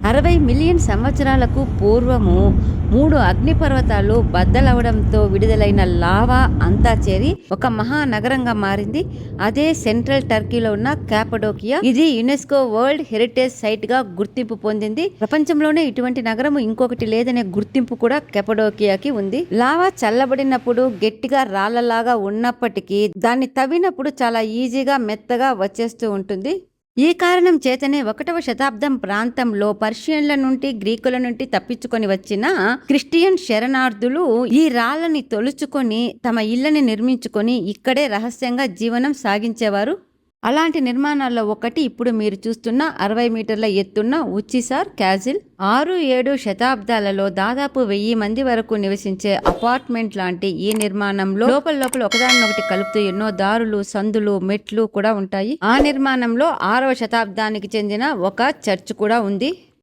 60 million సంవత్సరాలకు పూర్వము 3 అగ్నిపర్వతాలు బద్దలవడంతో విడుదలైన లావా అంతా చేరి ఒక మహానగరంగా మారింది. అదే సెంట్రల్ టర్కీలో ఉన్న క్యాపడోకియా. ఇది యునెస్కో వరల్డ్ హెరిటేజ్ సైట్ గా గుర్తింపు పొందింది. ప్రపంచంలోనే ఇటువంటి నగరం ఇంకొకటి లేదనే గుర్తింపు కూడా క్యాపడోకియాకి ఉంది. లావా చల్లబడినప్పుడు గట్టిగా రాళ్లలాగా ఉన్నప్పటికీ దాన్ని తవ్వినప్పుడు చాలా ఈజీగా మెత్తగా వచ్చేస్తూ ఉంటుంది. ఈ కారణం చేతనే 1వ శతాబ్దం ప్రాంతంలో పర్షియన్ల నుండి గ్రీకుల నుండి తప్పించుకొని వచ్చిన క్రిస్టియన్ శరణార్థులు ఈ రాళ్ళని తొలుచుకొని తమ ఇళ్లని నిర్మించుకొని ఇక్కడే రహస్యంగా జీవనం సాగించేవారు. అలాంటి నిర్మాణాల్లో ఒకటి ఇప్పుడు మీరు చూస్తున్న 60 మీటర్ల ఎత్తున్న ఉచ్చిసార్ క్యాజిల్. 6-7 శతాబ్దాలలో దాదాపు 1000 మంది వరకు నివసించే అపార్ట్మెంట్ లాంటి ఈ నిర్మాణంలో లోపల ఒకదానినొకటి కలుపుతూ ఎన్నో దారులు, సందులు, మెట్లు కూడా ఉంటాయి. ఆ నిర్మాణంలో 6వ శతాబ్దానికి చెందిన ఒక చర్చ్ కూడా ఉంది.